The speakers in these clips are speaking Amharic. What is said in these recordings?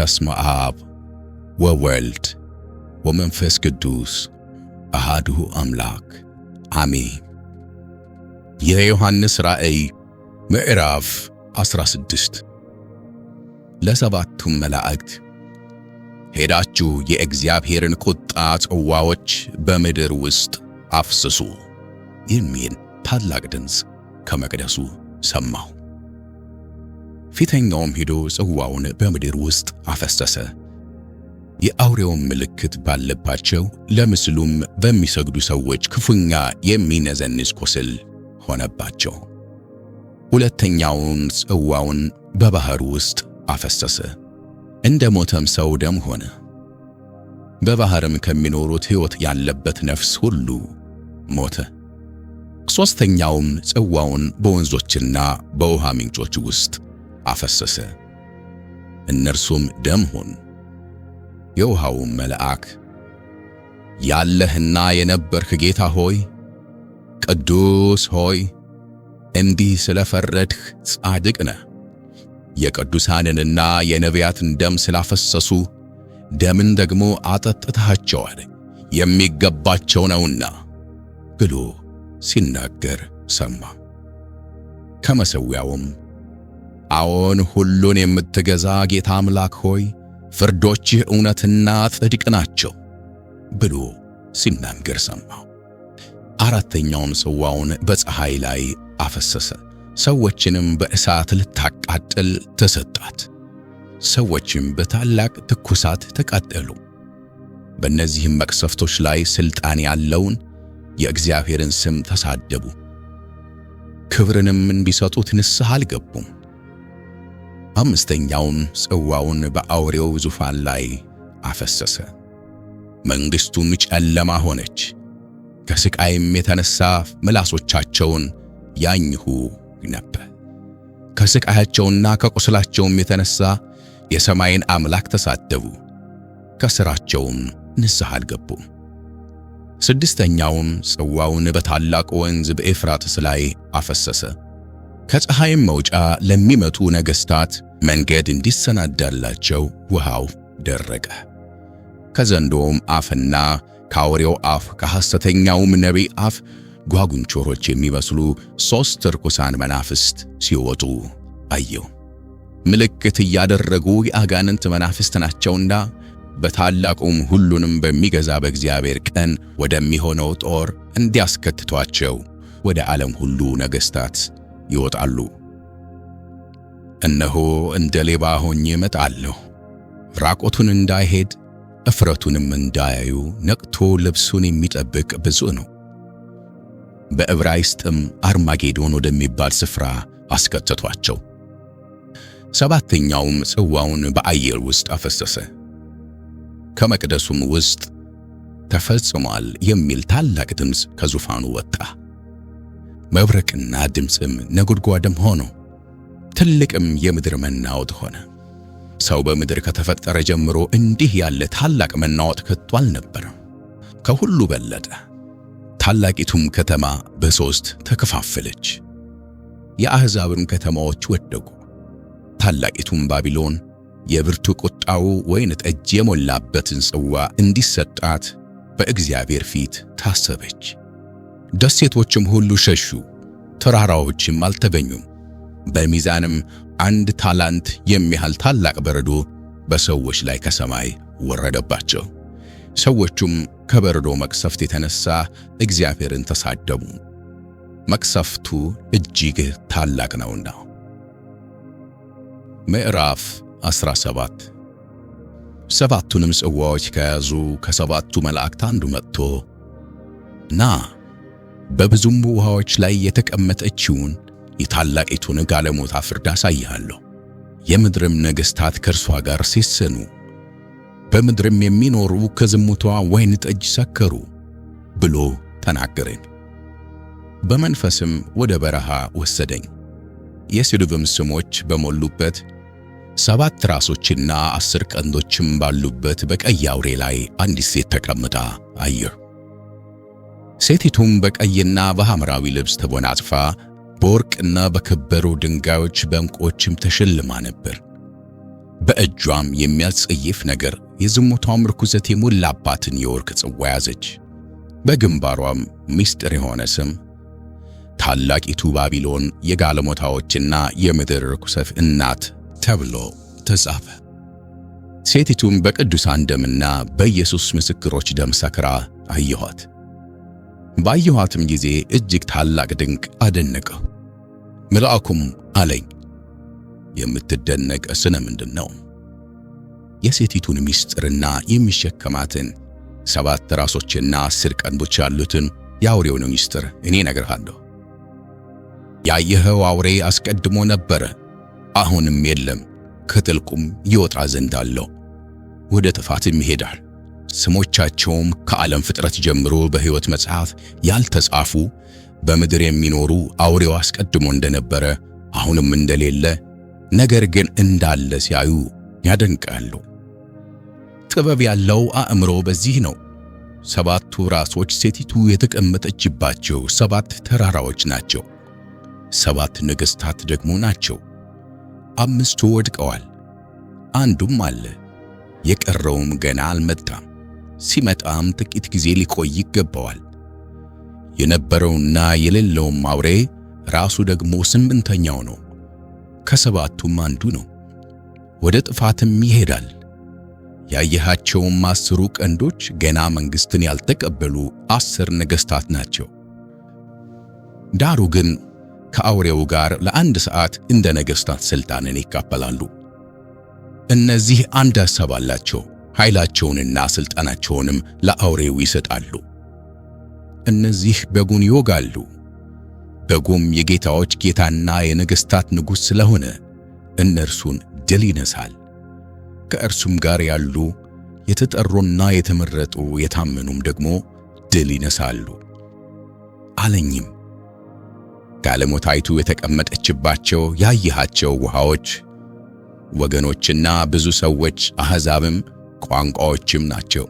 በስመ አብ ወወልድ ወመንፈስ ቅዱስ አሐዱ አምላክ አሜን። የዮሐንስ ራእይ ምዕራፍ 16 ለሰባቱም መላእክት ሄዳችሁ የእግዚአብሔርን ቁጣ ጽዋዎች በምድር ውስጥ አፍስሱ የሚል ታላቅ ድምፅ ከመቅደሱ ሰማሁ። ፊተኛውም ሄዶ ጽዋውን በምድር ውስጥ አፈሰሰ። የአውሬውም ምልክት ባለባቸው ለምስሉም በሚሰግዱ ሰዎች ክፉኛ የሚነዘንዝ ቁስል ሆነባቸው። ሁለተኛውን ጽዋውን በባሕር ውስጥ አፈሰሰ፣ እንደ ሞተም ሰው ደም ሆነ። በባሕርም ከሚኖሩት ሕይወት ያለበት ነፍስ ሁሉ ሞተ። ሦስተኛውም ጽዋውን በወንዞችና በውሃ ምንጮች ውስጥ አፈሰሰ፣ እነርሱም ደም ሆኑ። የውሃውም መልአክ ያለህና የነበርህ ጌታ ሆይ፣ ቅዱስ ሆይ፣ እንዲህ ስለፈረድህ ጻድቅ ነህ፣ የቅዱሳንንና የነቢያትን ደም ስላፈሰሱ ደምን ደግሞ አጠጥተሃቸዋል፣ የሚገባቸው ነውና ብሎ ሲናገር ሰማ። ከመሠዊያውም አዎን፣ ሁሉን የምትገዛ ጌታ አምላክ ሆይ፣ ፍርዶችህ እውነትና ጽድቅ ናቸው ብሎ ሲናገር ሰማሁ። አራተኛውም ጽዋውን በፀሐይ ላይ አፈሰሰ፣ ሰዎችንም በእሳት ልታቃጥል ተሰጣት። ሰዎችም በታላቅ ትኩሳት ተቃጠሉ። በእነዚህም መቅሰፍቶች ላይ ሥልጣን ያለውን የእግዚአብሔርን ስም ተሳደቡ፣ ክብርንም እንዲሰጡት ንስሐ አልገቡም። አምስተኛውም ጽዋውን በአውሬው ዙፋን ላይ አፈሰሰ። መንግሥቱም ጨለማ ሆነች፣ ከሥቃይም የተነሣ ምላሶቻቸውን ያኝሁ ነበር። ከሥቃያቸውና ከቁስላቸውም የተነሣ የሰማይን አምላክ ተሳደቡ፣ ከሥራቸውም ንስሐ አልገቡም። ስድስተኛውም ጽዋውን በታላቅ ወንዝ በኤፍራጥስ ላይ አፈሰሰ። ከፀሐይም መውጫ ለሚመጡ ነገሥታት መንገድ እንዲሰናዳላቸው ውሃው ደረቀ። ከዘንዶውም አፍና ከአውሬው አፍ ከሐሰተኛውም ነቢይ አፍ ጓጉንቸሮች የሚመስሉ 3 ርኩሳን መናፍስት ሲወጡ አየሁ። ምልክት እያደረጉ የአጋንንት መናፍስት ናቸውና በታላቁም ሁሉንም በሚገዛ በእግዚአብሔር ቀን ወደሚሆነው ጦር እንዲያስከትቷቸው ወደ ዓለም ሁሉ ነገሥታት ይወጣሉ። እነሆ እንደ ሌባ ሆኜ እመጣለሁ። ራቆቱን እንዳይሄድ እፍረቱንም እንዳያዩ ነቅቶ ልብሱን የሚጠብቅ ብፁዕ ነው። በዕብራይስጥም አርማጌዶን ወደሚባል ስፍራ አስከተቷቸው። ሰባተኛውም ጽዋውን በአየር ውስጥ አፈሰሰ። ከመቅደሱም ውስጥ ተፈጽሟል የሚል ታላቅ ድምፅ ከዙፋኑ ወጣ። መብረቅና ድምፅም ነጎድጓድም ሆኖ ትልቅም የምድር መናወጥ ሆነ። ሰው በምድር ከተፈጠረ ጀምሮ እንዲህ ያለ ታላቅ መናወጥ ከቶ አልነበረም። ከሁሉ በለጠ። ታላቂቱም ከተማ በ3 ተከፋፈለች፣ የአሕዛብም ከተማዎች ወደቁ። ታላቂቱም ባቢሎን የብርቱ ቁጣው ወይን ጠጅ የሞላበትን ጽዋ እንዲሰጣት በእግዚአብሔር ፊት ታሰበች። ደሴቶችም ሁሉ ሸሹ፣ ተራራዎችም አልተገኙም። በሚዛንም 1 ታላንት የሚያህል ታላቅ በረዶ በሰዎች ላይ ከሰማይ ወረደባቸው። ሰዎቹም ከበረዶ መቅሰፍት የተነሣ እግዚአብሔርን ተሳደቡ፣ መቅሰፍቱ እጅግ ታላቅ ነውና። ምዕራፍ 17 7ቱንም ጽዋዎች ከያዙ ከ7ቱ መላእክት አንዱ መጥቶ ና በብዙም ውሃዎች ላይ የተቀመጠችውን የታላቂቱን ጋለሞታ ፍርድ አሳይሃለሁ። የምድርም ነገሥታት ከእርሷ ጋር ሴሰኑ፣ በምድርም የሚኖሩ ከዝሙቷ ወይን ጠጅ ሰከሩ ብሎ ተናገረኝ። በመንፈስም ወደ በረሃ ወሰደኝ። የስድብም ስሞች በሞሉበት 7 ራሶችና 10 ቀንዶችም ባሉበት በቀይ አውሬ ላይ አንዲት ሴት ተቀምጣ አየሁ። ሴቲቱም በቀይና በሐምራዊ ልብስ ተጎናጽፋ በወርቅና በከበሩ ድንጋዮች በዕንቁዎችም ተሸልማ ነበር። በእጇም የሚያስጸይፍ ነገር የዝሙቷም ርኩሰት የሞላባትን የወርቅ ጽዋ ያዘች። በግንባሯም ምስጢር የሆነ ስም ታላቂቱ ባቢሎን የጋለሞታዎችና የምድር ርኩሰት እናት ተብሎ ተጻፈ። ሴቲቱም በቅዱሳን ደምና በኢየሱስ ምስክሮች ደም ሰክራ አየኋት። ባየኋትም ጊዜ እጅግ ታላቅ ድንቅ አደነቀሁ። መልአኩም አለኝ፣ የምትደነቅ ስለ ምንድን ነው? የሴቲቱን ምስጢርና የሚሸከማትን 7 ራሶችና 10 ቀንዶች ያሉትን የአውሬውን ምስጢር እኔ እነግርሃለሁ። ያየኸው አውሬ አስቀድሞ ነበረ፣ አሁንም የለም፣ ከጥልቁም ይወጣ ዘንድ አለው፣ ወደ ጥፋትም ይሄዳል። ስሞቻቸውም ከዓለም ፍጥረት ጀምሮ በሕይወት መጽሐፍ ያልተጻፉ በምድር የሚኖሩ አውሬው አስቀድሞ እንደነበረ አሁንም እንደሌለ ነገር ግን እንዳለ ሲያዩ ያደንቃሉ። ጥበብ ያለው አእምሮ በዚህ ነው። 7ቱ ራሶች ሴቲቱ የተቀመጠችባቸው 7 ተራራዎች ናቸው። 7 ነገሥታት ደግሞ ናቸው። 5ቱ ወድቀዋል፣ አንዱም አለ፣ የቀረውም ገና አልመጣም። ሲመጣም ጥቂት ጊዜ ሊቆይ ይገባዋል። የነበረውና የሌለውም አውሬ ራሱ ደግሞ 8ኛው ነው፣ ከ7ቱም አንዱ ነው። ወደ ጥፋትም ይሄዳል። ያየሃቸውም 10ሩ ቀንዶች ገና መንግሥትን ያልተቀበሉ 10 ነገሥታት ናቸው። ዳሩ ግን ከአውሬው ጋር ለ1 ሰዓት እንደ ነገሥታት ሥልጣንን ይካፈላሉ። እነዚህ አንድ ሐሳብ አላቸው፣ ኃይላቸውንና ሥልጣናቸውንም ለአውሬው ይሰጣሉ። እነዚህ በጉን ይወጋሉ። በጉም የጌታዎች ጌታና የነገሥታት ንጉሥ ስለሆነ እነርሱን ድል ይነሳል። ከእርሱም ጋር ያሉ የተጠሩና የተመረጡ የታመኑም ደግሞ ድል ይነሳሉ አለኝም። ጋለሞታይቱ የተቀመጠችባቸው ያየሃቸው ውሃዎች ወገኖችና ብዙ ሰዎች አሕዛብም ቋንቋዎችም ናቸው።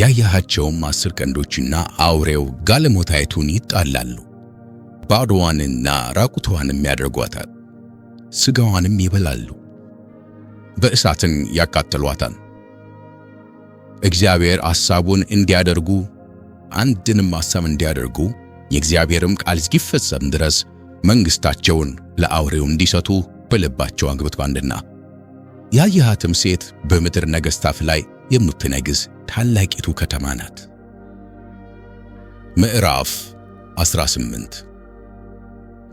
ያየሃቸውም 10 ቀንዶችና አውሬው ጋለሞታይቱን ይጣላሉ፣ ባዶዋንና ራቁቷንም ያደርጓታል፣ ሥጋዋንም ይበላሉ፣ በእሳትን ያቃጥሏታል። እግዚአብሔር ሐሳቡን እንዲያደርጉ አንድንም ሐሳብ እንዲያደርጉ የእግዚአብሔርም ቃል እስኪፈጸም ድረስ መንግሥታቸውን ለአውሬው እንዲሰጡ በልባቸው አግብተዋልና። ያየሃትም ሴት በምድር ነገሥታት ላይ የምትነግሥ ታላቂቱ ከተማ ናት። ምዕራፍ 18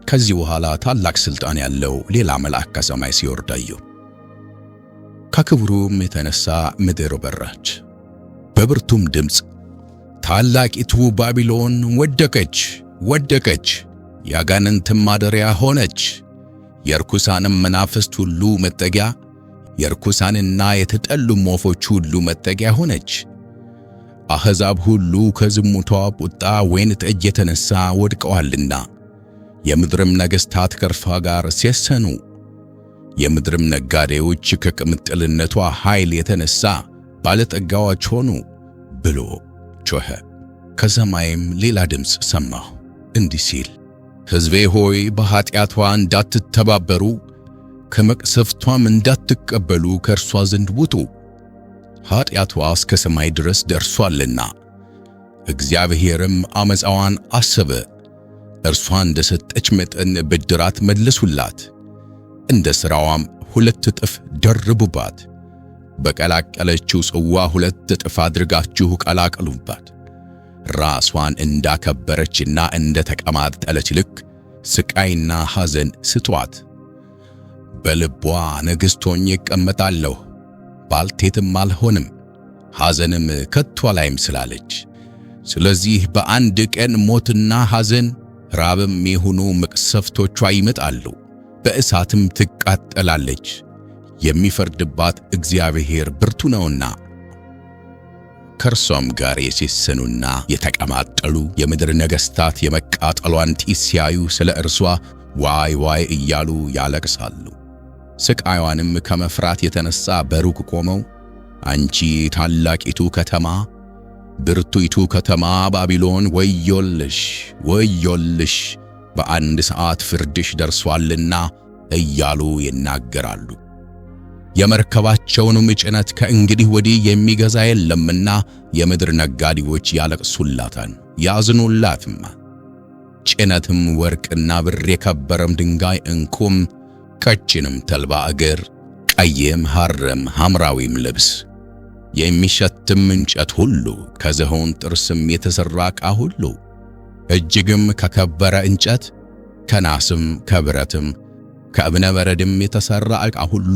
ከዚህ በኋላ ታላቅ ሥልጣን ያለው ሌላ መልአክ ከሰማይ ሲወርድ አየሁ። ከክብሩም የተነሣ ምድር በራች፣ በብርቱም ድምፅ ታላቂቱ ባቢሎን ወደቀች፣ ወደቀች፣ የአጋንንትም ማደሪያ ሆነች፣ የርኩሳንም መናፍስት ሁሉ መጠጊያ፣ የርኩሳንና የተጠሉም ወፎች ሁሉ መጠጊያ ሆነች። አሕዛብ ሁሉ ከዝሙቷ ቁጣ ወይን ጠጅ የተነሣ ወድቀዋልና፣ የምድርም ነገሥታት ከእርሷ ጋር ሴሰኑ። የምድርም ነጋዴዎች ከቅምጥልነቷ ኃይል የተነሣ ባለጠጋዎች ሆኑ ብሎ ጮኸ። ከሰማይም ሌላ ድምፅ ሰማሁ እንዲህ ሲል፣ ሕዝቤ ሆይ በኃጢአቷ እንዳትተባበሩ ከመቅሰፍቷም እንዳትቀበሉ ከእርሷ ዘንድ ውጡ። ኃጢአቷ እስከ ሰማይ ድረስ ደርሷልና፣ እግዚአብሔርም ዓመፃዋን አሰበ። እርሷ እንደ ሰጠች መጠን ብድራት መልሱላት፣ እንደ ሥራዋም 2 እጥፍ ደርቡባት። በቀላቀለችው ጽዋ 2 እጥፍ አድርጋችሁ ቀላቀሉባት። ራሷን እንዳከበረችና እንደ ተቀማጠለች ልክ ስቃይና ሐዘን ስጧት። በልቧ ንግሥት ሆኜ እቀመጣለሁ፣ ባልቴትም አልሆንም፣ ሐዘንም ከቶ አላይም ስላለች። ስለዚህ በአንድ ቀን ሞትና ሐዘን ራብም የሆኑ መቅሰፍቶቿ ይመጣሉ፣ በእሳትም ትቃጠላለች። የሚፈርድባት እግዚአብሔር ብርቱ ነውና። ከእርሷም ጋር የሴሰኑና የተቀማጠሉ የምድር ነገሥታት የመቃጠሏን ጢስ ሲያዩ ስለ እርሷ ዋይ ዋይ እያሉ ያለቅሳሉ። ስቃዩዋንም ከመፍራት የተነሣ በሩቅ ቆመው አንቺ ታላቂቱ ከተማ፣ ብርቱይቱ ከተማ ባቢሎን ወዮልሽ፣ ወዮልሽ፣ በአንድ ሰዓት ፍርድሽ ደርሷልና እያሉ ይናገራሉ። የመርከባቸውንም ጭነት ከእንግዲህ ወዲህ የሚገዛ የለምና የምድር ነጋዴዎች ያለቅሱላታል፣ ያዝኑላትም። ጭነትም ወርቅና ብር፣ የከበረም ድንጋይ፣ ዕንቁም፣ ቀጭንም ተልባ እግር፣ ቀይም ሐርም፣ ሐምራዊም ልብስ፣ የሚሸትም እንጨት ሁሉ፣ ከዝሆን ጥርስም የተሠራ ዕቃ ሁሉ፣ እጅግም ከከበረ እንጨት፣ ከናስም፣ ከብረትም፣ ከእብነ በረድም የተሠራ ዕቃ ሁሉ፣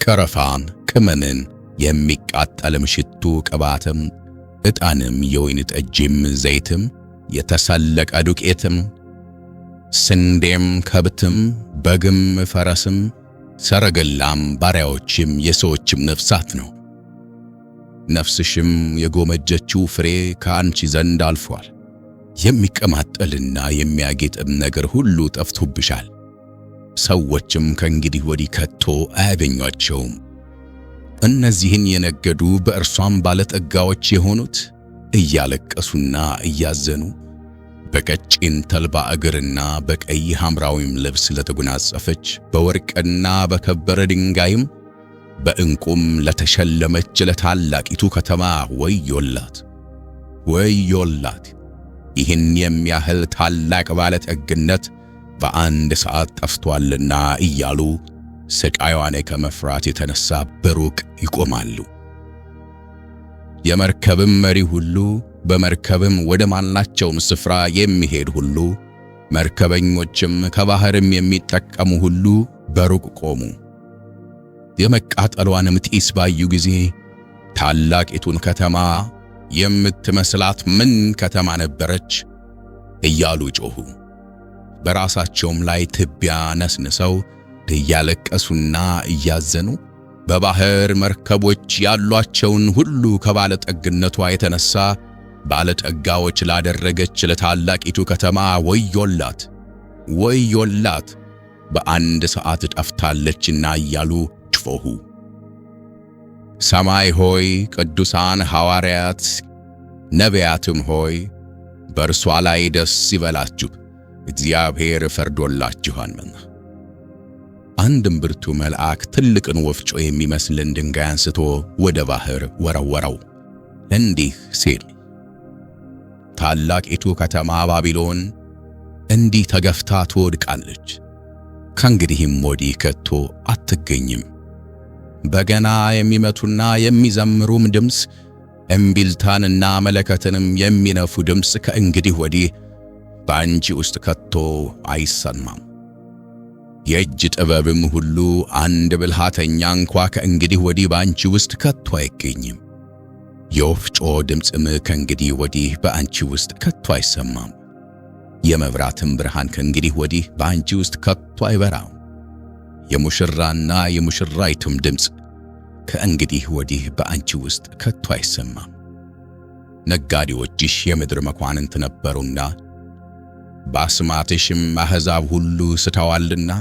ቀረፋን፣ ቅመምን፣ የሚቃጠልም ሽቱ፣ ቅባትም፣ ዕጣንም፣ የወይን ጠጅም፣ ዘይትም፣ የተሰለቀ ዱቄትም፣ ስንዴም፣ ከብትም፣ በግም፣ ፈረስም፣ ሰረገላም፣ ባሪያዎችም፣ የሰዎችም ነፍሳት ነው። ነፍስሽም የጎመጀችው ፍሬ ከአንቺ ዘንድ አልፏል። የሚቀማጠልና የሚያጌጥም ነገር ሁሉ ጠፍቶብሻል። ሰዎችም ከእንግዲህ ወዲህ ከቶ አያገኟቸውም። እነዚህን የነገዱ በእርሷም ባለጠጋዎች የሆኑት እያለቀሱና እያዘኑ በቀጭን ተልባ እግርና በቀይ ሐምራዊም ልብስ ለተጎናጸፈች በወርቅና በከበረ ድንጋይም በዕንቁም ለተሸለመች ለታላቂቱ ከተማ ወዮላት! ወዮላት! ይህን የሚያህል ታላቅ ባለጠግነት በአንድ ሰዓት ጠፍቶአልና እያሉ ስቃዩን ከመፍራት የተነሳ በሩቅ ይቆማሉ። የመርከብም መሪ ሁሉ በመርከብም ወደ ማናቸውም ስፍራ የሚሄድ ሁሉ መርከበኞችም ከባህርም የሚጠቀሙ ሁሉ በሩቅ ቆሙ። የመቃጠሏንም ጢስ ባዩ ጊዜ ታላቂቱን ከተማ የምትመስላት ምን ከተማ ነበረች እያሉ ጮኹ። በራሳቸውም ላይ ትቢያ ነስንሰው እያለቀሱና እያዘኑ በባህር መርከቦች ያሏቸውን ሁሉ ከባለጠግነቷ የተነሳ ባለጠጋዎች ላደረገች ለታላቂቱ ከተማ ወዮላት! ወዮላት! በአንድ ሰዓት ጠፍታለችና እያሉ ጮኹ። ሰማይ ሆይ፣ ቅዱሳን ሐዋርያት ነቢያትም ሆይ በእርሷ ላይ ደስ ይበላችሁ፣ እግዚአብሔር ፈርዶላችኋልና። አንድም ብርቱ መልአክ ትልቅን ወፍጮ የሚመስልን ድንጋይ አንስቶ ወደ ባህር ወረወረው፣ እንዲህ ሲል ታላቂቱ ከተማ ባቢሎን እንዲህ ተገፍታ ትወድቃለች፣ ከእንግዲህም ወዲህ ከቶ አትገኝም። በገና የሚመቱና የሚዘምሩም ድምፅ፣ እምቢልታንና መለከትንም የሚነፉ ድምፅ ከእንግዲህ ወዲህ በአንቺ ውስጥ ከቶ አይሰማም። የእጅ ጥበብም ሁሉ አንድ ብልሃተኛ እንኳ ከእንግዲህ ወዲህ በአንቺ ውስጥ ከቶ አይገኝም። የወፍጮ ድምፅም ከእንግዲህ ወዲህ በአንቺ ውስጥ ከቶ አይሰማም። የመብራትም ብርሃን ከእንግዲህ ወዲህ በአንቺ ውስጥ ከቶ አይበራም። የሙሽራና የሙሽራይቱም ድምፅ ከእንግዲህ ወዲህ በአንቺ ውስጥ ከቶ አይሰማም። ነጋዴዎችሽ የምድር መኳንንት ነበሩና በአስማትሽም አሕዛብ ሁሉ ስተዋልና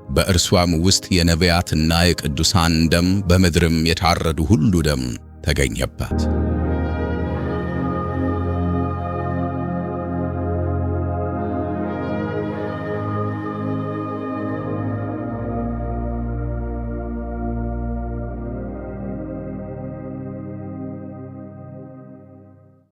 በእርሷም ውስጥ የነቢያትና የቅዱሳን ደም በምድርም የታረዱ ሁሉ ደም ተገኘባት።